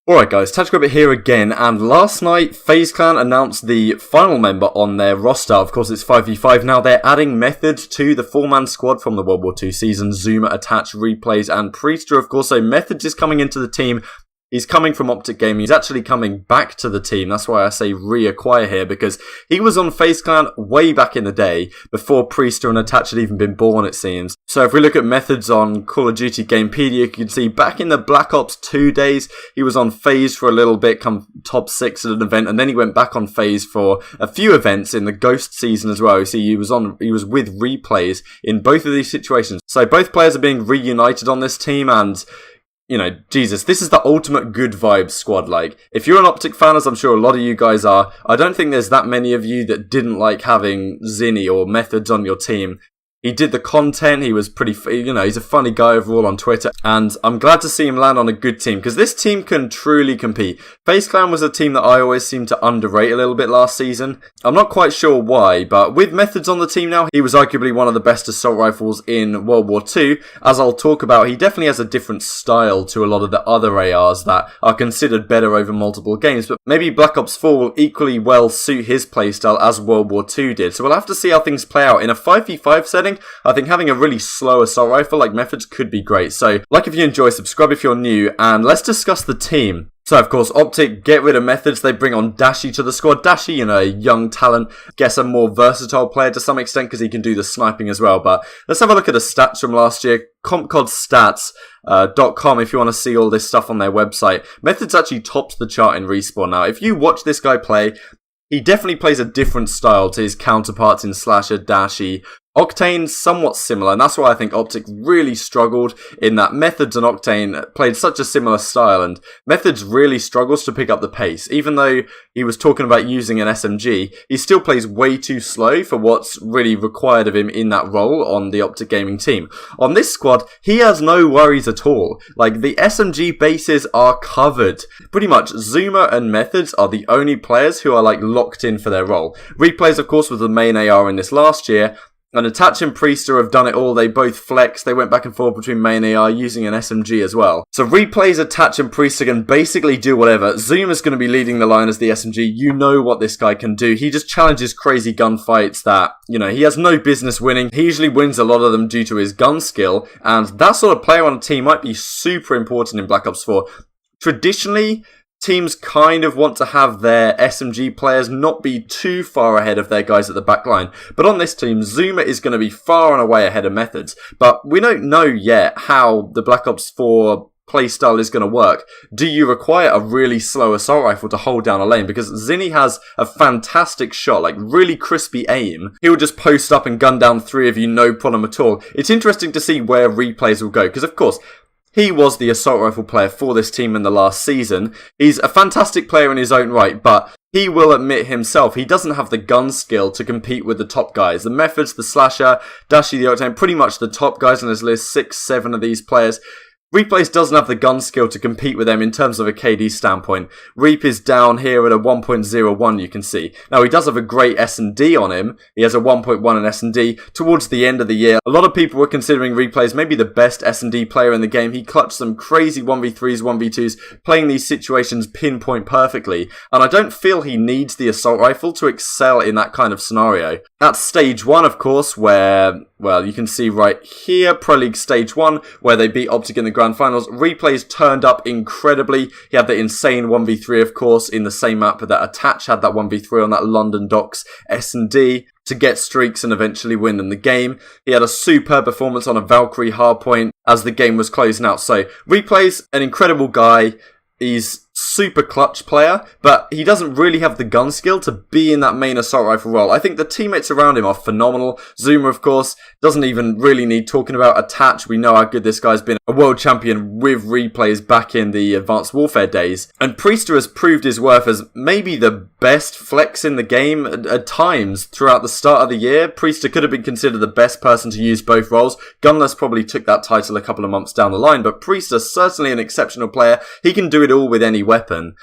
Alright guys, TacticalRabbit here again, and last night FaZe Clan announced the final member on their roster. Of course it's 5v5 now. They're adding Methodz to the 4-man squad from the World War II season. Zuma, Attach, Replays and Priester, of course. So Methodz is coming into the team. He's coming from OpTic Gaming. He's actually coming back to the team. That's why I say reacquire here, because he was on FaZe Clan way back in the day, before Priester and Attach had even been born, it seems. So if we look at Methodz on Call of Duty Gamepedia, you can see back in the Black Ops 2 days, he was on FaZe for a little bit, come top 6 at an event, and then he went back on FaZe for a few events in the Ghost season as well. You see, he was with Replays in both of these situations. So both players are being reunited on this team, and you know, Jesus, this is the ultimate good vibes squad. Like, if you're an OpTic fan, as I'm sure a lot of you guys are, I don't think there's that many of you that didn't like having Zinni or Methodz on your team. He did the content, he was pretty, you know, he's a funny guy overall on Twitter, and I'm glad to see him land on a good team, because this team can truly compete. FaZe Clan was a team that I always seemed to underrate a little bit last season. I'm not quite sure why, but with Methodz on the team now, he was arguably one of the best assault rifles in World War II. As I'll talk about, he definitely has a different style to a lot of the other ARs that are considered better over multiple games, but maybe Black Ops 4 will equally well suit his playstyle as World War II did. So we'll have to see how things play out. In a 5v5 setting, I think having a really slow assault rifle like Methodz could be great. So, like if you enjoy, subscribe if you're new, and let's discuss the team. So, of course, OpTic get rid of Methodz. They bring on Dashi to the squad. Dashi, you know, a young talent, guess a more versatile player to some extent because he can do the sniping as well. But let's have a look at the stats from last year. CompCodStats.com if you want to see all this stuff on their website. Methodz actually tops the chart in respawn. Now, if you watch this guy play, he definitely plays a different style to his counterparts in Slasher, Dashi. Octane, somewhat similar, and that's why I think OpTic really struggled in that Methodz and Octane played such a similar style, and Methodz really struggles to pick up the pace. Even though he was talking about using an SMG, he still plays way too slow for what's really required of him in that role on the OpTic Gaming team. On this squad, he has no worries at all. Like, the SMG bases are covered. Pretty much, Zuma and Methodz are the only players who are, like, locked in for their role. Replays, of course, was the main AR in this last year, and Attach and Priester have done it all. They both flex. They went back and forth between main AR using an SMG as well. So Replays, Attach and Priester can basically do whatever. Zuma's going to be leading the line as the SMG. You know what this guy can do. He just challenges crazy gunfights that, you know, he has no business winning. He usually wins a lot of them due to his gun skill. And that sort of player on a team might be super important in Black Ops 4. Traditionally, teams kind of want to have their SMG players not be too far ahead of their guys at the back line. But on this team, Zuma is going to be far and away ahead of Methodz. But we don't know yet how the Black Ops 4 playstyle is going to work. Do you require a really slow assault rifle to hold down a lane? Because Zinni has a fantastic shot, like really crispy aim. He'll just post up and gun down 3 of you, no problem at all. It's interesting to see where Replays will go, because of course, he was the assault rifle player for this team in the last season. He's a fantastic player in his own right, but he will admit himself he doesn't have the gun skill to compete with the top guys. The Methodz, the Slasher, Dashi, the Octane, pretty much the top guys on his list, 6, 7 of these players. Replays doesn't have the gun skill to compete with them in terms of a KD standpoint. Reap is down here at a 1.01, you can see. Now, he does have a great S&D on him. He has a 1.1 in S&D. Towards the end of the year, a lot of people were considering Replays maybe the best S&D player in the game. He clutched some crazy 1v3s, 1v2s, playing these situations pinpoint perfectly. And I don't feel he needs the assault rifle to excel in that kind of scenario. That's stage 1, of course, where, well, you can see right here, Pro League Stage 1, where they beat OpTic in the Grand Finals. Replays turned up incredibly. He had the insane 1v3, of course, in the same map that Attach had that 1v3 on that London Docks S&D to get streaks and eventually win them the game. He had a superb performance on a Valkyrie hardpoint as the game was closing out. So, Replays, an incredible guy. He's super clutch player, but he doesn't really have the gun skill to be in that main assault rifle role. I think the teammates around him are phenomenal. Zuma, of course, doesn't even really need talking about. Attach, we know how good this guy's been. A world champion with Replays back in the Advanced Warfare days. And Priester has proved his worth as maybe the best flex in the game at times throughout the start of the year. Priester could have been considered the best person to use both roles. Gunless probably took that title a couple of months down the line, but Priester certainly an exceptional player. He can do it all with any weapon.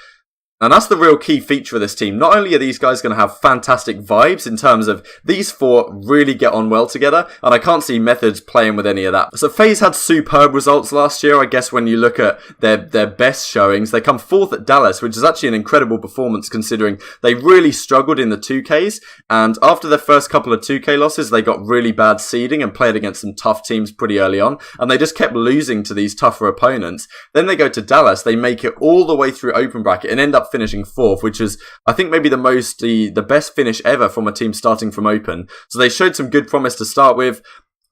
And that's the real key feature of this team. Not only are these guys going to have fantastic vibes in terms of these four really get on well together, and I can't see Methodz playing with any of that. So FaZe had superb results last year. I guess when you look at their best showings, they come 4th at Dallas, which is actually an incredible performance considering they really struggled in the 2Ks. And after their first couple of 2K losses, they got really bad seeding and played against some tough teams pretty early on. And they just kept losing to these tougher opponents. Then they go to Dallas, they make it all the way through open bracket and end up finishing 4th, which is, I think, maybe the best finish ever from a team starting from open. So they showed some good promise to start with.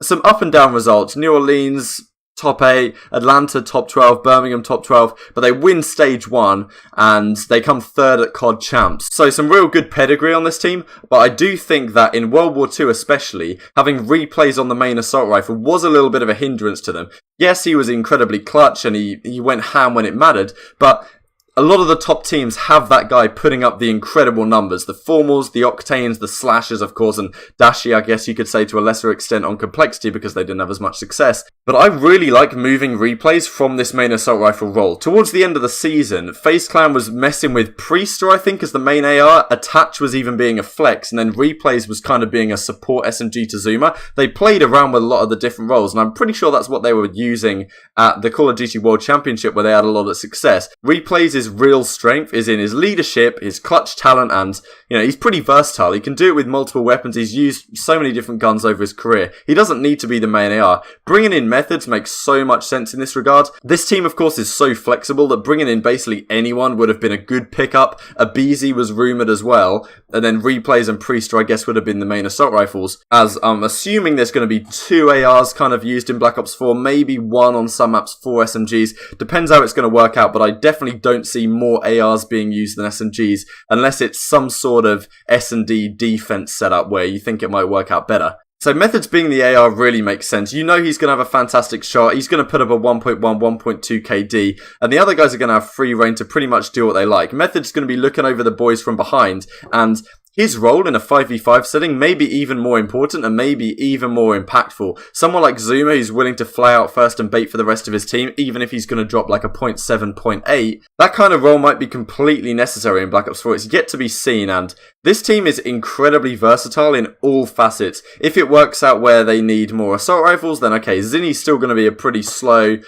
Some up and down results. New Orleans, top 8, Atlanta, top 12, Birmingham, top 12, but they win stage 1 and they come 3rd at CoD champs. So some real good pedigree on this team, but I do think that in World War II especially, having replays on the main assault rifle was a little bit of a hindrance to them. Yes, he was incredibly clutch and he went ham when it mattered, but a lot of the top teams have that guy putting up the incredible numbers. The Formals, the Octanes, the Slashers, of course, and Dashi, I guess you could say to a lesser extent on complexity because they didn't have as much success. But I really like moving replays from this main assault rifle role. Towards the end of the season, FaZe Clan was messing with Priester, I think, as the main AR. Attach was even being a flex, and then replays was kind of being a support SMG to Zuma. They played around with a lot of the different roles, and I'm pretty sure that's what they were using at the Call of Duty World Championship where they had a lot of success. Replays is real strength is in his leadership, his clutch talent, and he's pretty versatile. He can do it with multiple weapons. He's used so many different guns over his career. He doesn't need to be the main AR. Bringing in Methodz makes so much sense in this regard. This team, of course, is so flexible that bringing in basically anyone would have been a good pickup. Abizi was rumoured as well, and then Replays and Priester, I guess, would have been the main assault rifles. As I'm assuming there's going to be 2 ARs kind of used in Black Ops 4, maybe 1 on some maps, 4 SMGs. Depends how it's going to work out, but I definitely don't see more ARs being used than SMGs unless it's some sort of S&D defense setup where you think it might work out better. So Methodz being the AR really makes sense. You know he's going to have a fantastic shot. He's going to put up a 1.1, 1.2 KD. And the other guys are going to have free reign to pretty much do what they like. Methodz is going to be looking over the boys from behind. And his role in a 5v5 setting may be even more important and maybe even more impactful. Someone like Zuma who's willing to fly out first and bait for the rest of his team, even if he's going to drop like a 0.7, 0.8. That kind of role might be completely necessary in Black Ops 4. It's yet to be seen, and this team is incredibly versatile in all facets. If it works out where they need more assault rifles, then okay, Zinni's still going to be a pretty slow,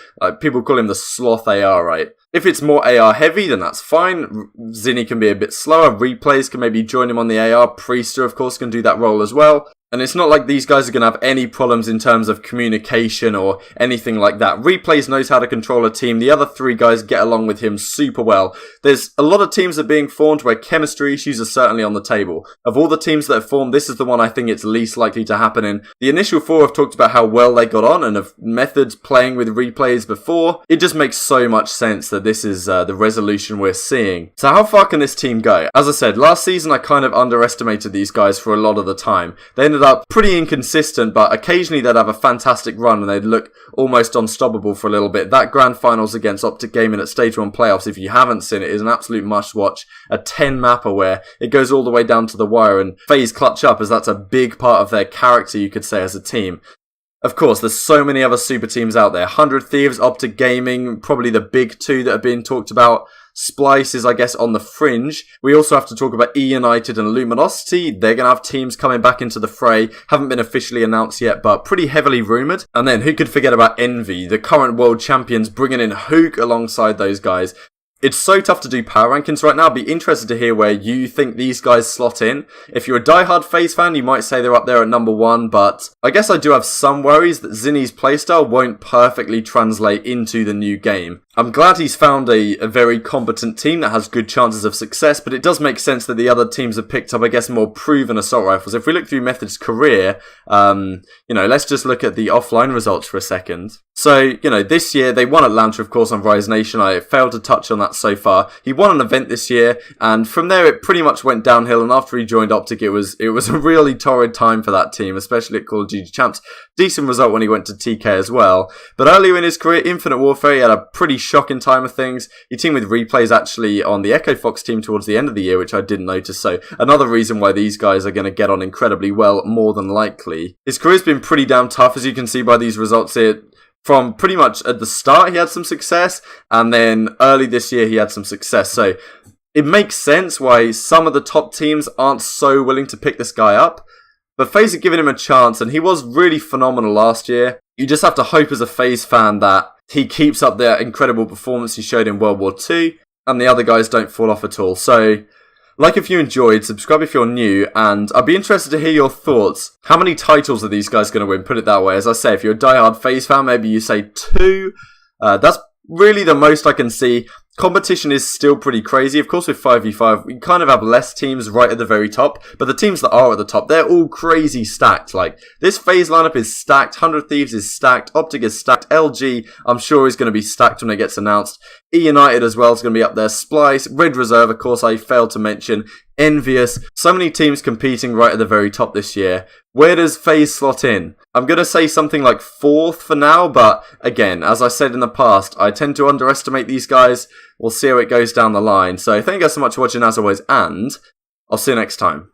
people call him the sloth AR, right? If it's more AR heavy, then that's fine. Zinni can be a bit slower. Replays can maybe join him on the AR. Priester, of course, can do that role as well. And it's not like these guys are going to have any problems in terms of communication or anything like that. Replays knows how to control a team. The other 3 guys get along with him super well. There's a lot of teams that are being formed where chemistry issues are certainly on the table. Of all the teams that have formed, this is the one I think it's least likely to happen in. The initial 4 have talked about how well they got on and of Methodz playing with Replays before. It just makes so much sense that this is the resolution we're seeing. So how far can this team go? As I said, last season I kind of underestimated these guys for a lot of the time. They ended up pretty inconsistent, but occasionally they'd have a fantastic run and they'd look almost unstoppable for a little bit. That grand finals against OpTic Gaming at Stage 1 playoffs, if you haven't seen it, is an absolute must-watch. A 10-mapper where it goes all the way down to the wire and FaZe clutch up, as that's a big part of their character, you could say, as a team. Of course, there's so many other super teams out there. 100 Thieves, OpTic Gaming, probably the big 2 that are being talked about. Splice is, I guess, on the fringe. We also have to talk about E-United and Luminosity. They're going to have teams coming back into the fray. Haven't been officially announced yet, but pretty heavily rumoured. And then who could forget about Envy, the current world champions, bringing in Hook alongside those guys. It's so tough to do power rankings right now. I'd be interested to hear where you think these guys slot in. If you're a diehard FaZe fan, you might say they're up there at number 1, but I guess I do have some worries that Zinni's playstyle won't perfectly translate into the new game. I'm glad he's found a very competent team that has good chances of success, but it does make sense that the other teams have picked up, I guess, more proven assault rifles. If we look through Methodz' career, let's just look at the offline results for a second. So, this year they won Atlanta, of course, on Rise Nation. I failed to touch on that so far. He won an event this year, and from there it pretty much went downhill, and after he joined OpTic, it was a really torrid time for that team, especially at Call of Duty Champs. Decent result when he went to TK as well. But earlier in his career, Infinite Warfare, he had a pretty shocking time of things. He teamed with Replays actually on the Echo Fox team towards the end of the year, which I didn't notice. So another reason why these guys are going to get on incredibly well, more than likely. His career's been pretty damn tough, as you can see by these results here. From pretty much at the start, he had some success, and then early this year, he had some success. So it makes sense why some of the top teams aren't so willing to pick this guy up. But FaZe have given him a chance, and he was really phenomenal last year. You just have to hope as a FaZe fan that he keeps up the incredible performance he showed in World War II, and the other guys don't fall off at all. So, like if you enjoyed, subscribe if you're new, and I'd be interested to hear your thoughts. How many titles are these guys going to win? Put it that way. As I say, if you're a diehard FaZe fan, maybe you say 2. That's really the most I can see. Competition is still pretty crazy. Of course, with 5v5, we kind of have less teams right at the very top, but the teams that are at the top, they're all crazy stacked. Like, this FaZe lineup is stacked, 100 Thieves is stacked, OpTic is stacked, LG, I'm sure is going to be stacked when it gets announced. E-United as well is going to be up there, Splice, Red Reserve, of course, I failed to mention, Envious. So many teams competing right at the very top this year. Where does FaZe slot in? I'm going to say something like 4th for now, but again, as I said in the past, I tend to underestimate these guys. We'll see how it goes down the line. So thank you guys so much for watching as always, and I'll see you next time.